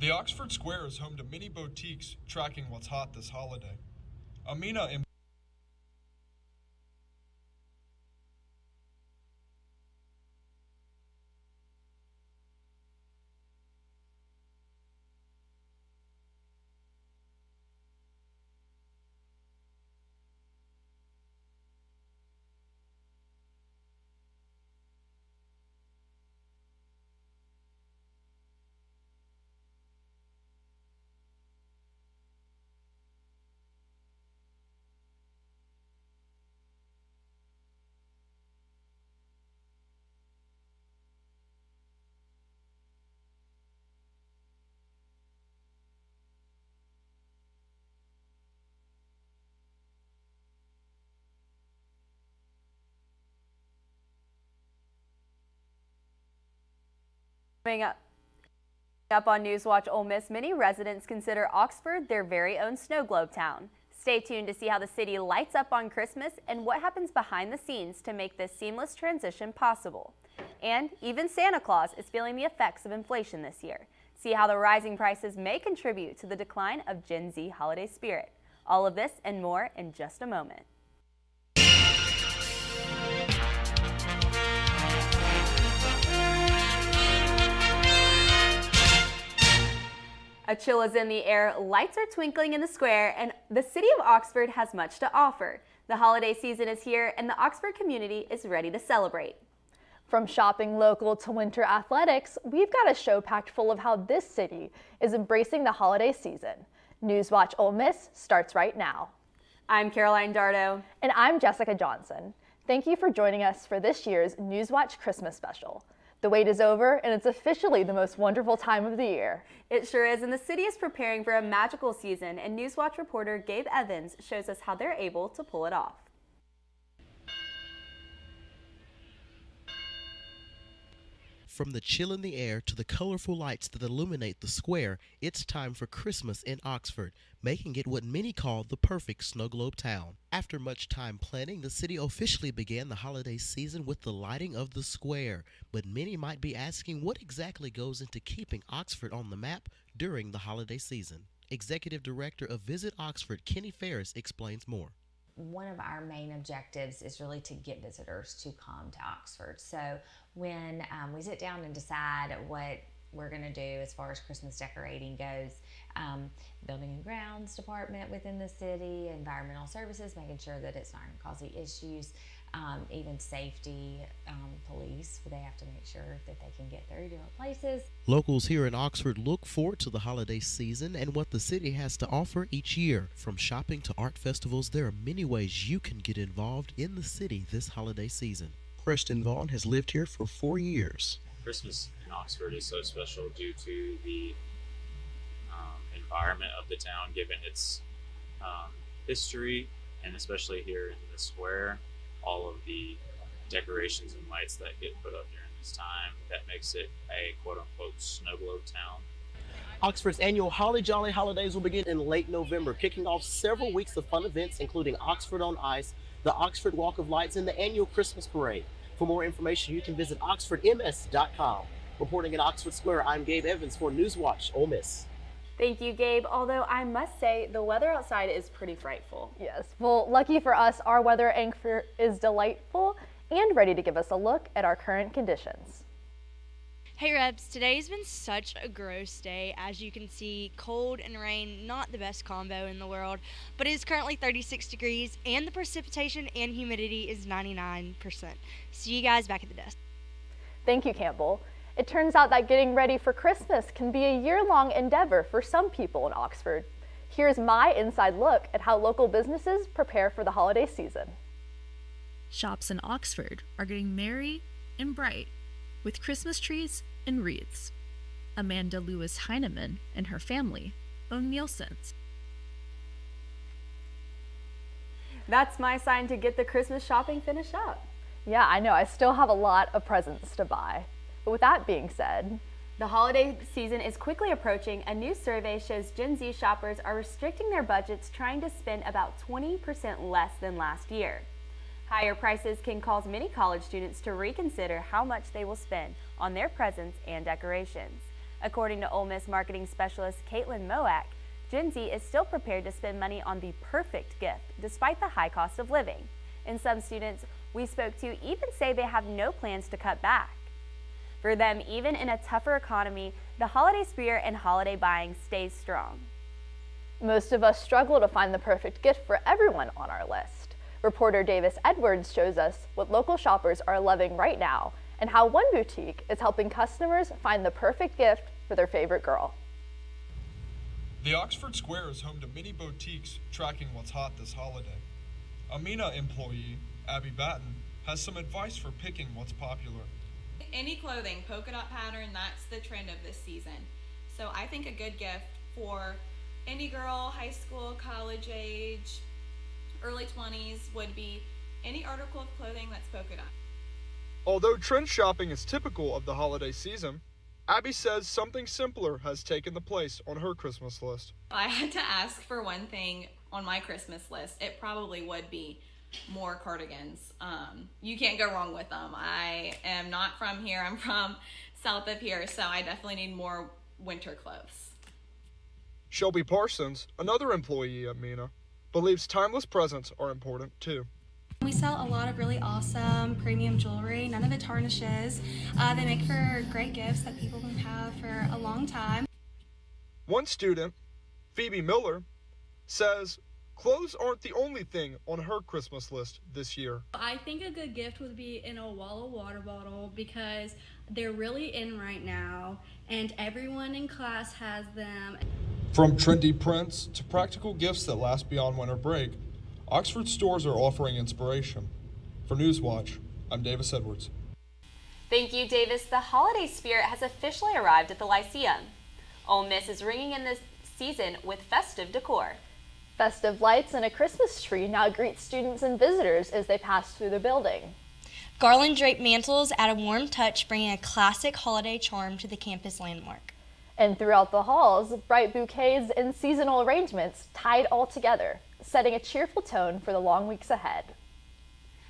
The Oxford Square is home to many boutiques tracking what's hot this holiday. Amina Coming up on NewsWatch Ole Miss, many residents consider Oxford their very own snow globe town. Stay tuned to see how the city lights up on Christmas and what happens behind the scenes to make this seamless transition possible. And even Santa Claus is feeling the effects of inflation this year. See how the rising prices may contribute to the decline of Gen Z holiday spirit. All of this and more in just a moment. A chill is in the air, lights are twinkling in the square, and the city of Oxford has much to offer. The holiday season is here, and the Oxford community is ready to celebrate. From shopping local to winter athletics, we've got a show packed full of how this city is embracing the holiday season. NewsWatch Ole Miss starts right now. I'm Caroline Dardo. And I'm Jessica Johnson. Thank you for joining us for this year's NewsWatch Christmas special. The wait is over, and it's officially the most wonderful time of the year. It sure is, and the city is preparing for a magical season, and NewsWatch reporter Gabe Evans shows us how they're able to pull it off. From the chill in the air to the colorful lights that illuminate the square, it's time for Christmas in Oxford, making it what many call the perfect snow globe town. After much time planning, the city officially began the holiday season with the lighting of the square. But many might be asking what exactly goes into keeping Oxford on the map during the holiday season. Executive Director of Visit Oxford, Kenny Ferris, explains more. One of our main objectives is really to get visitors to come to Oxford. So when we sit down and decide what we're going to do as far as Christmas decorating goes, building and grounds department within the city, environmental services, making sure that it's not going to cause any issues, even safety, police, they have to make sure that they can get through different places. Locals here in Oxford look forward to the holiday season and what the city has to offer each year. From shopping to art festivals, there are many ways you can get involved in the city this holiday season. Preston Vaughn has lived here for 4 years. Christmas in Oxford is so special due to the environment of the town, given its history, and especially here in the square, all of the decorations and lights that get put up during this time, that makes it a quote-unquote snow globe town. Oxford's annual Holly Jolly Holidays will begin in late November, kicking off several weeks of fun events, including Oxford on Ice, the Oxford Walk of Lights, and the annual Christmas Parade. For more information, you can visit oxfordms.com. Reporting in Oxford Square, I'm Gabe Evans for NewsWatch Ole Miss. Thank you, Gabe. Although I must say, the weather outside is pretty frightful. Yes, well, lucky for us, our weather anchor is delightful and ready to give us a look at our current conditions. Hey Rebs, today's been such a gross day. As you can see, cold and rain, not the best combo in the world, but it is currently 36 degrees and the precipitation and humidity is 99%. See you guys back at the desk. Thank you, Campbell. It turns out that getting ready for Christmas can be a year-long endeavor for some people in Oxford. Here's my inside look at how local businesses prepare for the holiday season. Shops in Oxford are getting merry and bright with Christmas trees and wreaths. Amanda Lewis Heineman and her family own Nielsen's. That's my sign to get the Christmas shopping finished up. Yeah, I know. I still have a lot of presents to buy. But with that being said, the holiday season is quickly approaching. A new survey shows Gen Z shoppers are restricting their budgets, trying to spend about 20% less than last year. Higher prices can cause many college students to reconsider how much they will spend on their presents and decorations. According to Ole Miss marketing specialist Caitlin Moak, Gen Z is still prepared to spend money on the perfect gift despite the high cost of living. And some students we spoke to even say they have no plans to cut back. For them, even in a tougher economy, the holiday spirit and holiday buying stays strong. Most of us struggle to find the perfect gift for everyone on our list. Reporter Davis Edwards shows us what local shoppers are loving right now and how one boutique is helping customers find the perfect gift for their favorite girl. The Oxford Square is home to many boutiques tracking what's hot this holiday. A MENA employee, Abby Batten, has some advice for picking what's popular. Any clothing, polka dot pattern, that's the trend of this season. So I think a good gift for any girl, high school, college age, early 20s would be any article of clothing that's polka dot. Although trend shopping is typical of the holiday season, Abby says something simpler has taken the place on her Christmas list. If I had to ask for one thing on my Christmas list, it probably would be more cardigans. You can't go wrong with them. I am not from here. I'm from south of here, so I definitely need more winter clothes. Shelby Parsons, another employee at MENA, believes timeless presents are important too. We sell a lot of really awesome premium jewelry. None of it tarnishes. They make for great gifts that people can have for a long time. One student, Phoebe Miller, says clothes aren't the only thing on her Christmas list this year. I think a good gift would be an Ole water bottle because they're really in right now and everyone in class has them. From trendy prints to practical gifts that last beyond winter break, Oxford stores are offering inspiration. For NewsWatch, I'm Davis Edwards. Thank you, Davis. The holiday spirit has officially arrived at the Lyceum. Ole Miss is ringing in this season with festive decor. Festive lights and a Christmas tree now greet students and visitors as they pass through the building. Garland draped mantles add a warm touch, bringing a classic holiday charm to the campus landmark. And throughout the halls, bright bouquets and seasonal arrangements tied all together, setting a cheerful tone for the long weeks ahead.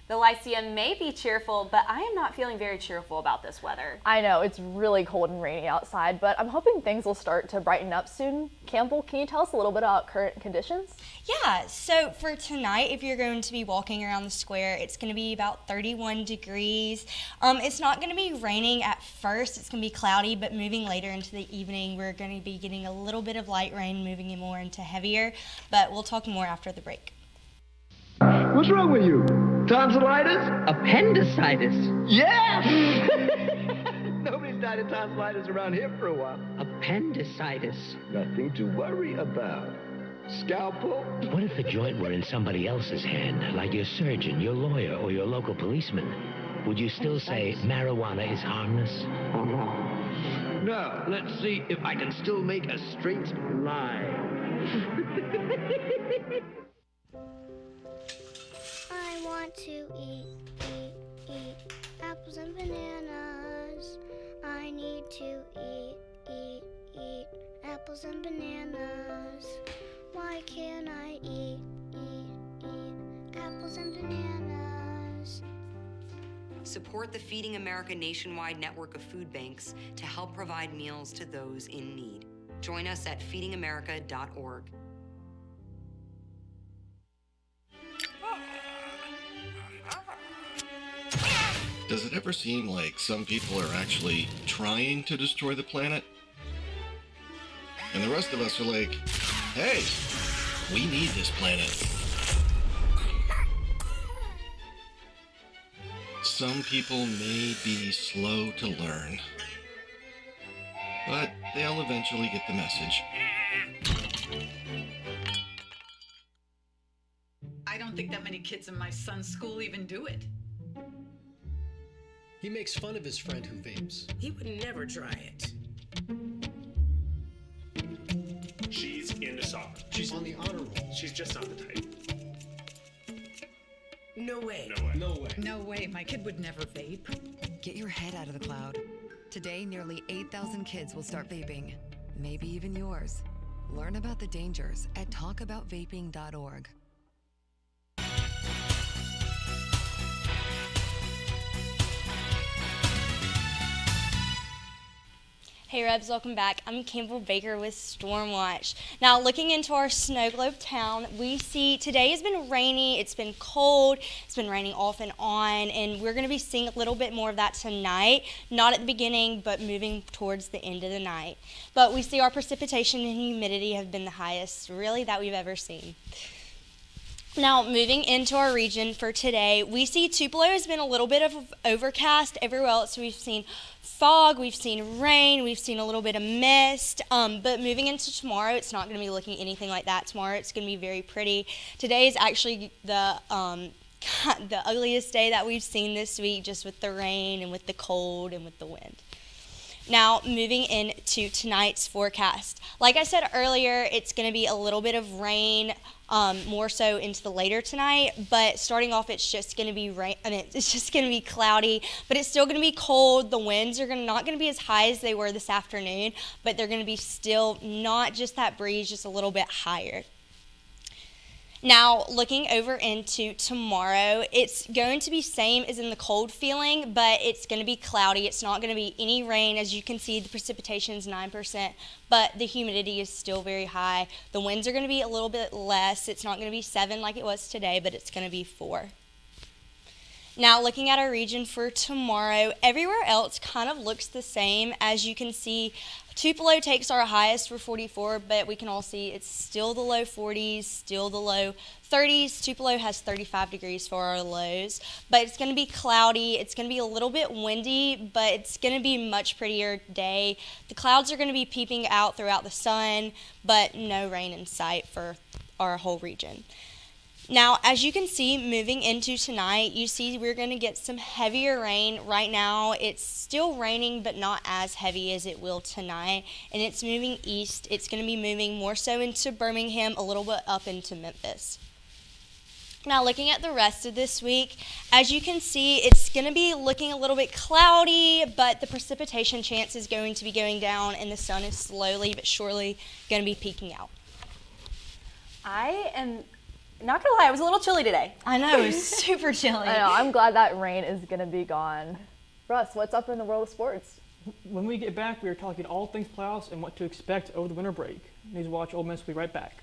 The Lyceum may be cheerful, but I am not feeling very cheerful about this weather. I know, it's really cold and rainy outside, but I'm hoping things will start to brighten up soon. Campbell, can you tell us a little bit about current conditions? Yeah, so for tonight, if you're going to be walking around the square, it's going to be about 31 degrees. It's not going to be raining at first. It's going to be cloudy, but moving later into the evening, we're going to be getting a little bit of light rain, moving it more into heavier, but we'll talk more after the break. What's wrong with you? Tonsillitis? Appendicitis. Yes! Nobody's died of tonsillitis around here for a while. Appendicitis. Nothing to worry about. Scalpel? What if the joint were in somebody else's hand, like your surgeon, your lawyer, or your local policeman? Would you still say marijuana is harmless? No, let's see if I can still make a straight line. I want to eat apples and bananas. I need to eat apples and bananas. Why can't I eat apples and bananas? Support the Feeding America nationwide network of food banks to help provide meals to those in need. Join us at feedingamerica.org. Does it ever seem like some people are actually trying to destroy the planet? And the rest of us are like, hey, we need this planet. Some people may be slow to learn, but they'll eventually get the message. I don't think that many kids in my son's school even do it. He makes fun of his friend who vapes. He would never try it. She's into soccer. She's on the honor roll. She's just not the type. No way. No way. No way. No way. My kid would never vape. Get your head out of the cloud. Today, nearly 8,000 kids will start vaping. Maybe even yours. Learn about the dangers at talkaboutvaping.org. Hey Rebs, welcome back. I'm Campbell Baker with Stormwatch. Now looking into our snow globe town, we see today has been rainy, it's been cold, it's been raining off and on, and we're going to be seeing a little bit more of that tonight. Not at the beginning, but moving towards the end of the night. But we see our precipitation and humidity have been the highest really that we've ever seen. Now, moving into our region for today, we see Tupelo has been a little bit of overcast. Everywhere else we've seen fog, we've seen rain, we've seen a little bit of mist. But moving into tomorrow, it's not going to be looking anything like that. Tomorrow, it's going to be very pretty. Today is actually the ugliest day that we've seen this week, just with the rain and with the cold and with the wind. Now, moving into tonight's forecast. Like I said earlier, it's going to be a little bit of rain, more so into the later tonight, but starting off, it's just going to be it's just going to be cloudy, but it's still going to be cold. The winds are not going to be as high as they were this afternoon, but they're going to be still not just that breeze, just a little bit higher. Now, looking over into tomorrow, it's going to be same as in the cold feeling, but it's going to be cloudy. It's not going to be any rain. As you can see, the precipitation is 9%, but the humidity is still very high. The winds are going to be a little bit less. It's not going to be 7 like it was today, but it's going to be 4. Now, looking at our region for tomorrow, everywhere else kind of looks the same. As you can see, Tupelo takes our highest for 44, but we can all see it's still the low 40s, still the low 30s. Tupelo has 35 degrees for our lows, but it's going to be cloudy. It's going to be a little bit windy, but it's going to be a much prettier day. The clouds are going to be peeping out throughout the sun, but no rain in sight for our whole region. Now, as you can see, moving into tonight, you see we're going to get some heavier rain. Right now, it's still raining, but not as heavy as it will tonight. And it's moving east. It's going to be moving more so into Birmingham, a little bit up into Memphis. Now, looking at the rest of this week, as you can see, it's going to be looking a little bit cloudy, but the precipitation chance is going to be going down, and the sun is slowly but surely going to be peeking out. I am not gonna lie, it was a little chilly today. I know, it was super chilly. I know, I'm glad that rain is gonna be gone. Russ, what's up in the world of sports? When we get back, we are talking all things playoffs and what to expect over the winter break. NewsWatch Ole Miss will be right back.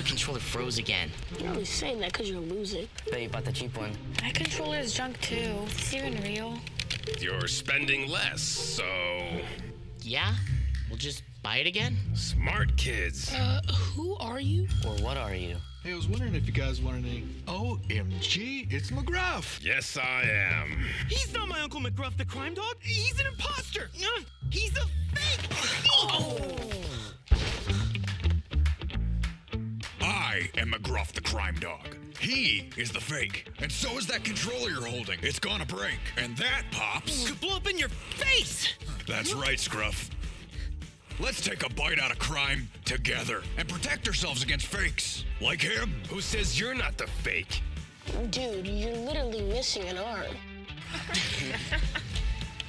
Controller froze again. You're only saying that because you're losing. Bet you bought the cheap one. My controller is junk too. Is this even real? You're spending less, so... Yeah? We'll just buy it again? Smart kids. Who are you? Or what are you? Hey, I was wondering if you guys want anything. OMG, it's McGruff. Yes, I am. He's not my Uncle McGruff, the crime dog. He's an imposter. He's a fake. Oh! I am McGruff the crime dog. He is the fake. And so is that controller you're holding. It's gonna break. And that, Pops... could blow up in your face! That's right, Scruff. Let's take a bite out of crime together and protect ourselves against fakes. Like him. Who says you're not the fake? Dude, you're literally missing an arm.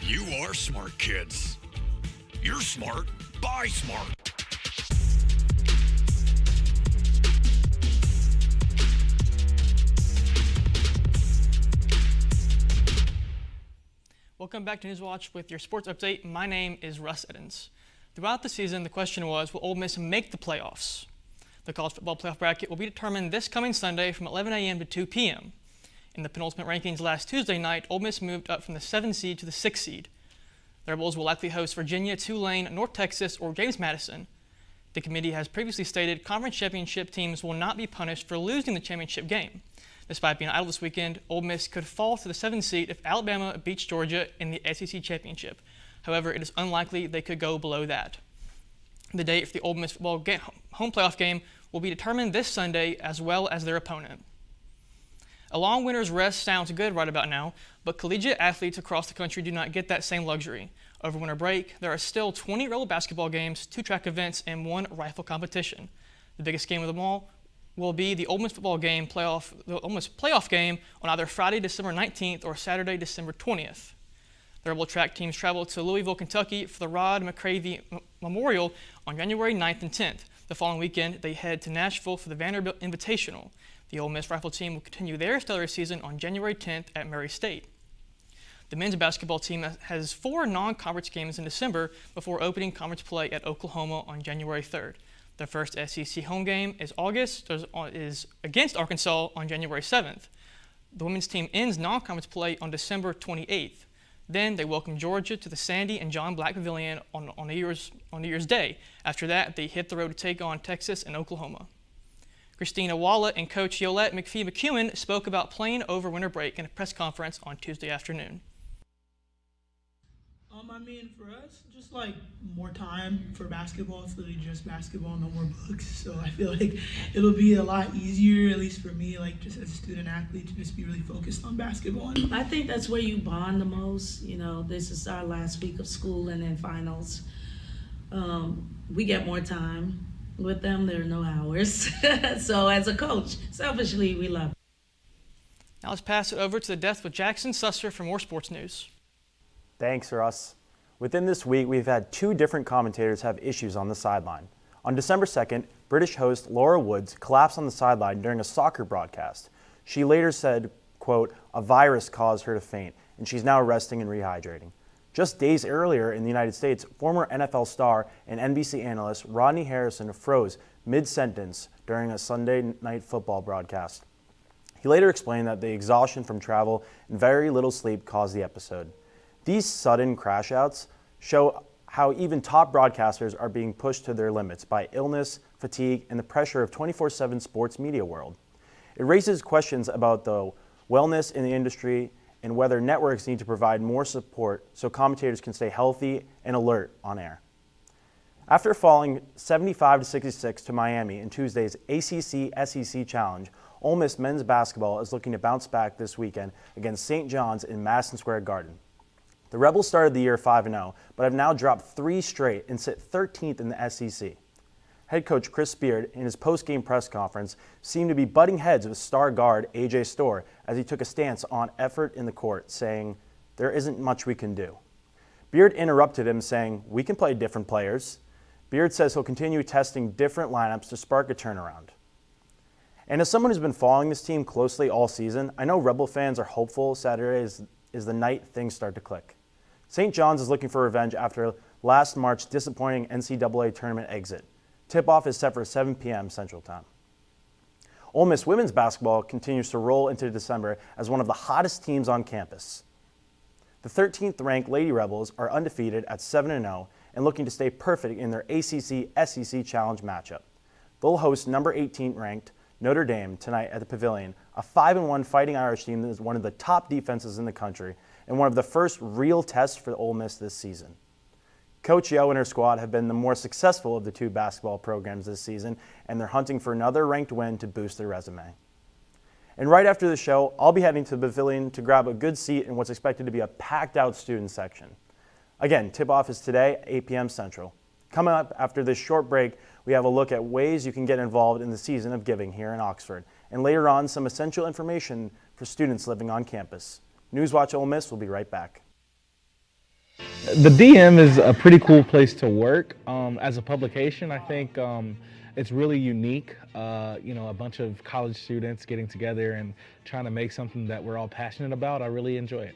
You are smart kids. You're smart. Buy smart. Welcome back to NewsWatch with your sports update. My name is Russ Edens. Throughout the season, the question was, will Ole Miss make the playoffs? The college football playoff bracket will be determined this coming Sunday from 11 a.m. to 2 p.m. In the penultimate rankings last Tuesday night, Ole Miss moved up from the 7th seed to the 6th seed. The Rebels will likely host Virginia, Tulane, North Texas, or James Madison. The committee has previously stated conference championship teams will not be punished for losing the championship game. Despite being idle this weekend, Ole Miss could fall to the 7th seed if Alabama beats Georgia in the SEC championship. However, it is unlikely they could go below that. The date for the Ole Miss football home playoff game will be determined this Sunday, as well as their opponent. A long winter's rest sounds good right about now, but collegiate athletes across the country do not get that same luxury. Over winter break, there are still 20 roller basketball games, 2 track events, and 1 rifle competition. The biggest game of them all will be the Ole Miss football game the Ole Miss playoff game on either Friday, December 19th or Saturday, December 20th. The Rebel track teams travel to Louisville, Kentucky for the Rod McCravey Memorial on January 9th and 10th. The following weekend, they head to Nashville for the Vanderbilt Invitational. The Ole Miss rifle team will continue their stellar season on January 10th at Murray State. The men's basketball team has 4 non-conference games in December before opening conference play at Oklahoma on January 3rd. Their first SEC home game is against Arkansas on January 7th. The women's team ends non-conference play on December 28th. Then they welcome Georgia to the Sandy and John Black Pavilion on New Year's Day. After that, they hit the road to take on Texas and Oklahoma. Christina Walla and Coach Yolette McPhee-McEwen spoke about playing over winter break in a press conference on Tuesday afternoon. I mean, for us, just like more time for basketball. It's literally just basketball, no more books. So I feel like it'll be a lot easier, at least for me, like just as a student athlete, to just be really focused on basketball. I think that's where you bond the most. You know, this is our last week of school and then finals. We get more time with them. There are no hours. So as a coach, selfishly, we love it. Now let's pass it over to the desk with Jackson Susser for more sports news. Thanks, Russ. Within this week, we've had 2 different commentators have issues on the sideline. On December 2nd, British host Laura Woods collapsed on the sideline during a soccer broadcast. She later said, quote, "A virus caused her to faint, and she's now resting and rehydrating." Just days earlier in the United States, former NFL star and NBC analyst Rodney Harrison froze mid-sentence during a Sunday night football broadcast. He later explained that the exhaustion from travel and very little sleep caused the episode. These sudden crash outs show how even top broadcasters are being pushed to their limits by illness, fatigue, and the pressure of 24/7 sports media world. It raises questions about the wellness in the industry and whether networks need to provide more support so commentators can stay healthy and alert on air. After falling 75-66 to Miami in Tuesday's ACC-SEC Challenge, Ole Miss men's basketball is looking to bounce back this weekend against St. John's in Madison Square Garden. The Rebels started the year 5-0, but have now dropped 3 straight and sit 13th in the SEC. Head coach Chris Beard, in his post-game press conference, seemed to be butting heads with star guard A.J. Storr as he took a stance on effort in the court, saying, "There isn't much we can do." Beard interrupted him, saying, "We can play different players." Beard says he'll continue testing different lineups to spark a turnaround. And as someone who's been following this team closely all season, I know Rebel fans are hopeful Saturday is the night things start to click. St. John's is looking for revenge after last March's disappointing NCAA tournament exit. Tip-off is set for 7 p.m. Central Time. Ole Miss women's basketball continues to roll into December as one of the hottest teams on campus. The 13th-ranked Lady Rebels are undefeated at 7-0 and looking to stay perfect in their ACC-SEC Challenge matchup. They'll host number 18th-ranked Notre Dame tonight at the Pavilion, a 5-1 Fighting Irish team that is one of the top defenses in the country and one of the first real tests for Ole Miss this season. Coach Yo and her squad have been the more successful of the 2 basketball programs this season, and they're hunting for another ranked win to boost their resume. And right after the show, I'll be heading to the Pavilion to grab a good seat in what's expected to be a packed-out student section. Again, tip-off is today at 8 p.m. Central. Coming up after this short break, we have a look at ways you can get involved in the season of giving here in Oxford, and later on, some essential information for students living on campus. NewsWatch Ole Miss will be right back. The DM is a pretty cool place to work. As a publication, I think it's really unique. A bunch of college students getting together and trying to make something that we're all passionate about. I really enjoy it.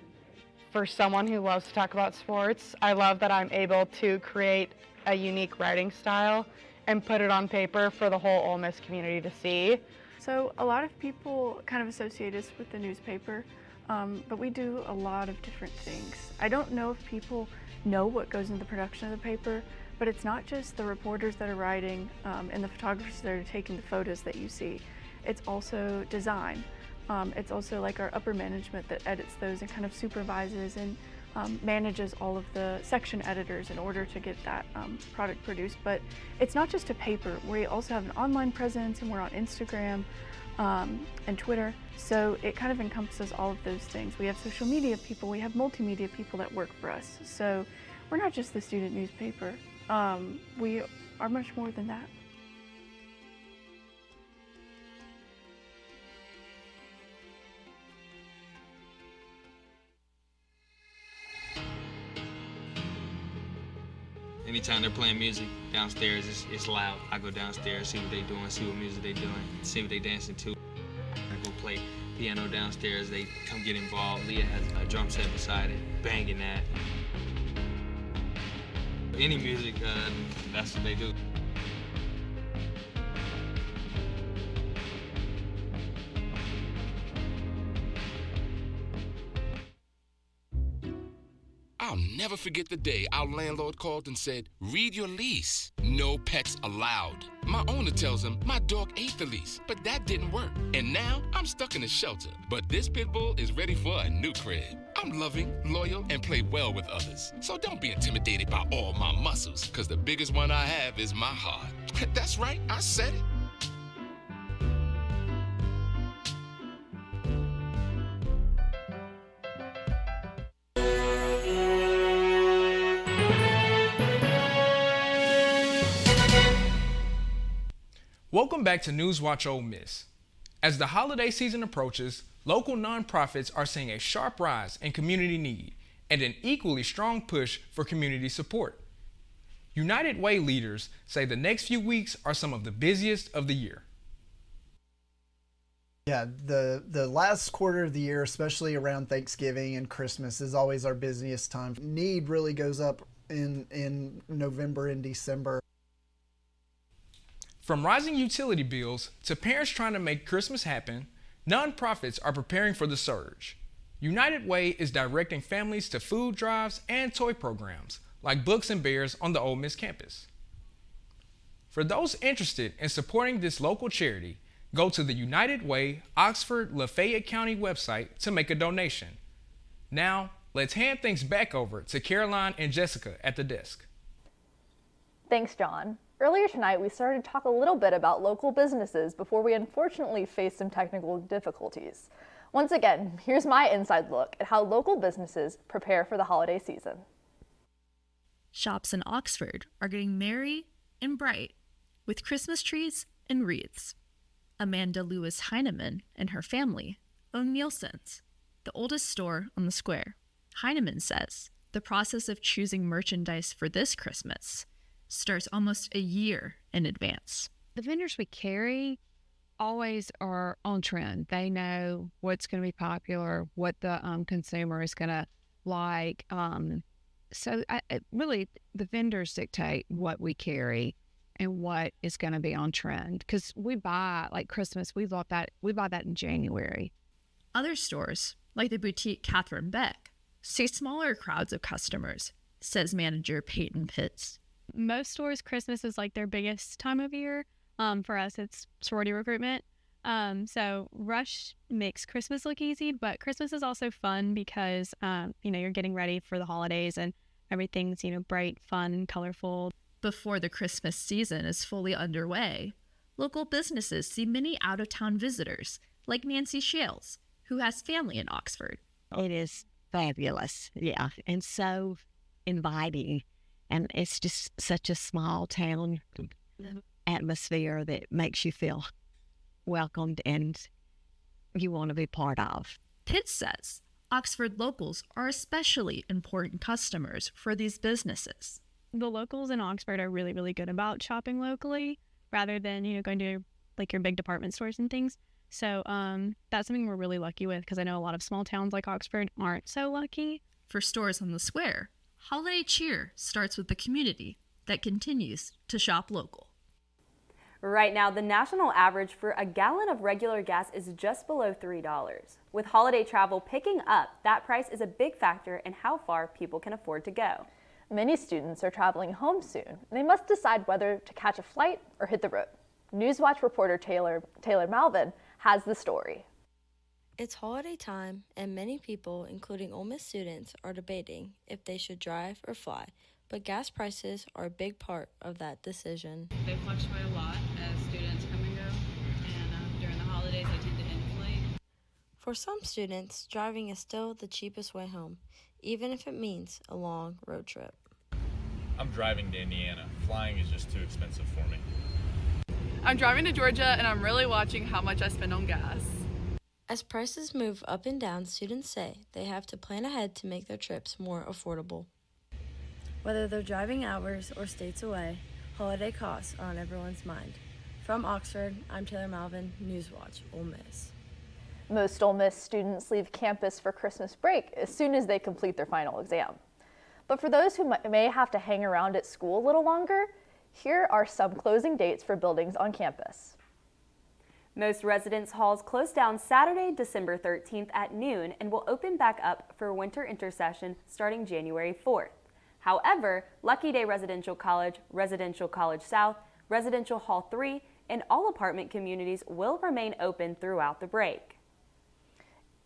For someone who loves to talk about sports, I love that I'm able to create a unique writing style and put it on paper for the whole Ole Miss community to see. So a lot of people kind of associate us with the newspaper, but we do a lot of different things. I don't know if people know what goes into the production of the paper, but it's not just the reporters that are writing and the photographers that are taking the photos that you see. It's also design. It's also like our upper management that edits those and kind of supervises and manages all of the section editors in order to get that product produced. But it's not just a paper. We also have an online presence, and we're on Instagram and Twitter. So it kind of encompasses all of those things. We have social media people, we have multimedia people that work for us. So we're not just the student newspaper. We are much more than that. Anytime they're playing music downstairs, it's loud. I go downstairs, see what they're doing, see what music they're doing, see what they're dancing to. I go play piano downstairs, they come get involved. Leah has a drum set beside it, banging that. Any music, that's what they do. I'll never forget the day our landlord called and said, read your lease. No pets allowed. My owner tells him my dog ate the lease, but that didn't work. And now I'm stuck in a shelter. But this pit bull is ready for a new crib. I'm loving, loyal, and play well with others. So don't be intimidated by all my muscles, because the biggest one I have is my heart. That's right, I said it. Welcome back to NewsWatch Ole Miss. As the holiday season approaches, local nonprofits are seeing a sharp rise in community need and an equally strong push for community support. United Way leaders say the next few weeks are some of the busiest of the year. Yeah, the last quarter of the year, especially around Thanksgiving and Christmas, is always our busiest time. Need really goes up in November and December. From rising utility bills to parents trying to make Christmas happen, nonprofits are preparing for the surge. United Way is directing families to food drives and toy programs like Books and Bears on the Ole Miss campus. For those interested in supporting this local charity, go to the United Way Oxford Lafayette County website to make a donation. Now, let's hand things back over to Caroline and Jessica at the desk. Thanks, John. Earlier tonight, we started to talk a little bit about local businesses before we unfortunately faced some technical difficulties. Once again, here's my inside look at how local businesses prepare for the holiday season. Shops in Oxford are getting merry and bright with Christmas trees and wreaths. Amanda Lewis Heineman and her family own Nielsen's, the oldest store on the square. Heineman says the process of choosing merchandise for this Christmas starts almost a year in advance. The vendors we carry always are on trend. They know what's going to be popular, what the consumer is going to like. Really, the vendors dictate what we carry and what is going to be on trend. Because we buy, like Christmas, we buy that in January. Other stores, like the boutique Catherine Beck, see smaller crowds of customers, says manager Peyton Pitts. Most stores, Christmas is like their biggest time of year. For us, it's sorority recruitment. So rush makes Christmas look easy, but Christmas is also fun because, you're getting ready for the holidays and everything's, bright, fun, colorful. Before the Christmas season is fully underway, local businesses see many out-of-town visitors, like Nancy Shales, who has family in Oxford. It is fabulous, yeah, and so inviting. And it's just such a small town atmosphere that makes you feel welcomed and you want to be part of. Pitts says Oxford locals are especially important customers for these businesses. The locals in Oxford are really, really good about shopping locally rather than, going to like your big department stores and things. So that's something we're really lucky with because I know a lot of small towns like Oxford aren't so lucky. For stores on the square, holiday cheer starts with the community that continues to shop local. Right now, the national average for a gallon of regular gas is just below $3. With holiday travel picking up, that price is a big factor in how far people can afford to go. Many students are traveling home soon, and they must decide whether to catch a flight or hit the road. NewsWatch reporter Taylor Malvin has the story. It's holiday time, and many people, including Ole Miss students, are debating if they should drive or fly. But gas prices are a big part of that decision. They fluctuate a lot as students come and go, and during the holidays they tend to inflate. For some students, driving is still the cheapest way home, even if it means a long road trip. I'm driving to Indiana. Flying is just too expensive for me. I'm driving to Georgia, and I'm really watching how much I spend on gas. As prices move up and down, students say they have to plan ahead to make their trips more affordable. Whether they're driving hours or states away, holiday costs are on everyone's mind. From Oxford, I'm Taylor Malvin, NewsWatch Ole Miss. Most Ole Miss students leave campus for Christmas break as soon as they complete their final exam. But for those who may have to hang around at school a little longer, here are some closing dates for buildings on campus. Most residence halls close down Saturday, December 13th at noon and will open back up for winter intersession starting January 4th. However, Lucky Day Residential College South, Residential Hall 3, and all apartment communities will remain open throughout the break.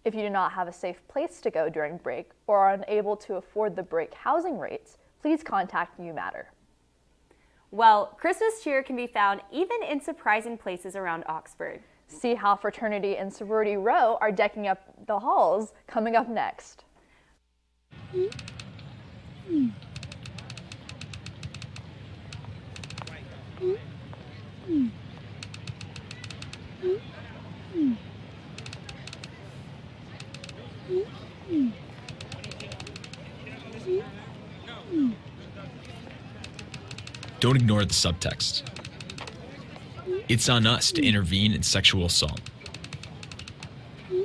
If you do not have a safe place to go during break or are unable to afford the break housing rates, please contact You Matter. Well, Christmas cheer can be found even in surprising places around Oxford. See how fraternity and sorority row are decking up the halls coming up next. Don't ignore the subtext. It's on us to intervene in sexual assault.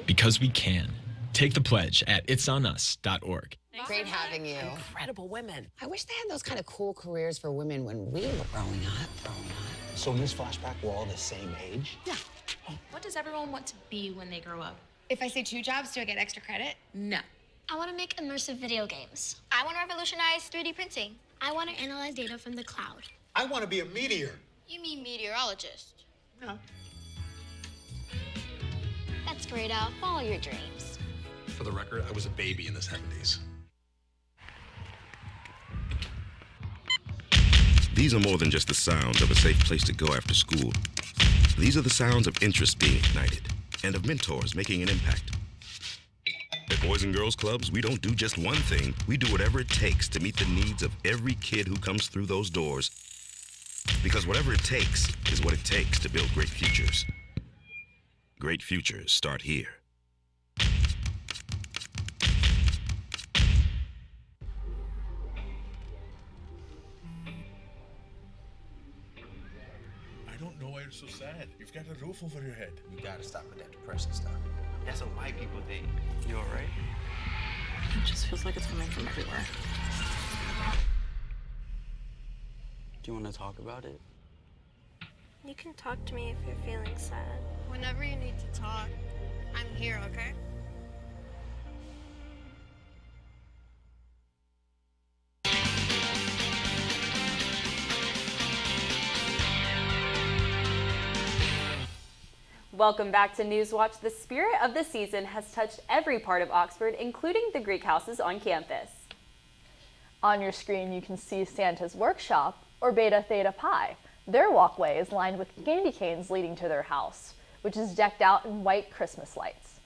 Because we can. Take the pledge at itsonus.org. Great having you. Incredible women. I wish they had those kind of cool careers for women when we were growing up. So in this flashback, we're all the same age? Yeah. What does everyone want to be when they grow up? If I say 2 jobs, do I get extra credit? No. I want to make immersive video games. I want to revolutionize 3D printing. I want to analyze data from the cloud. I want to be a meteor. You mean meteorologist? No. That's great, Al. Follow your dreams. For the record, I was a baby in the 70s. These are more than just the sounds of a safe place to go after school. These are the sounds of interest being ignited and of mentors making an impact. At Boys and Girls Clubs, we don't do just one thing. We do whatever it takes to meet the needs of every kid who comes through those doors. Because whatever it takes is what it takes to build great futures. Great futures start here. I don't know why you're so sad. You've got a roof over your head. You gotta stop with that depressing stuff. That's what white people think. You all right? It just feels like it's coming from everywhere. Do you want to talk about it? You can talk to me if you're feeling sad. Whenever you need to talk, I'm here, okay? Welcome back to NewsWatch. The spirit of the season has touched every part of Oxford, including the Greek houses on campus. On your screen, you can see Santa's workshop, or Beta Theta Pi. Their walkway is lined with candy canes leading to their house, which is decked out in white Christmas lights.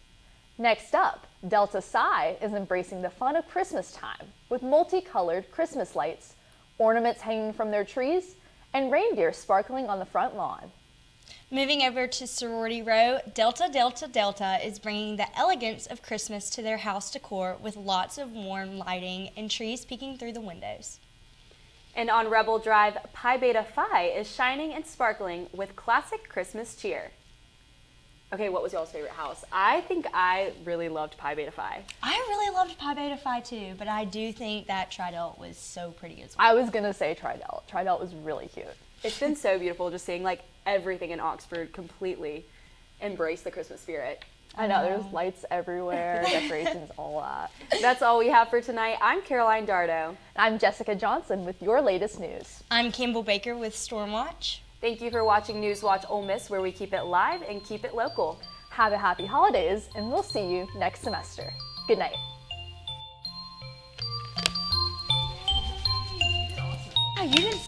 Next up, Delta Psi is embracing the fun of Christmas time with multicolored Christmas lights, ornaments hanging from their trees, and reindeer sparkling on the front lawn. Moving over to Sorority Row, Delta Delta Delta is bringing the elegance of Christmas to their house decor with lots of warm lighting and trees peeking through the windows. And on Rebel Drive, Pi Beta Phi is shining and sparkling with classic Christmas cheer. Okay, what was y'all's favorite house? I think I really loved Pi Beta Phi. I really loved Pi Beta Phi too, but I do think that Tridelt was so pretty as well. I was gonna say Tridelt. Tridelt was really cute. It's been so beautiful just seeing like everything in Oxford completely embrace the Christmas spirit. I know, there's lights everywhere, decorations, all that. That's all we have for tonight. I'm Caroline Dardo. I'm Jessica Johnson with your latest news. I'm Campbell Baker with Stormwatch. Thank you for watching NewsWatch Ole Miss, where we keep it live and keep it local. Have a happy holidays, and we'll see you next semester. Good night. Oh, you didn't.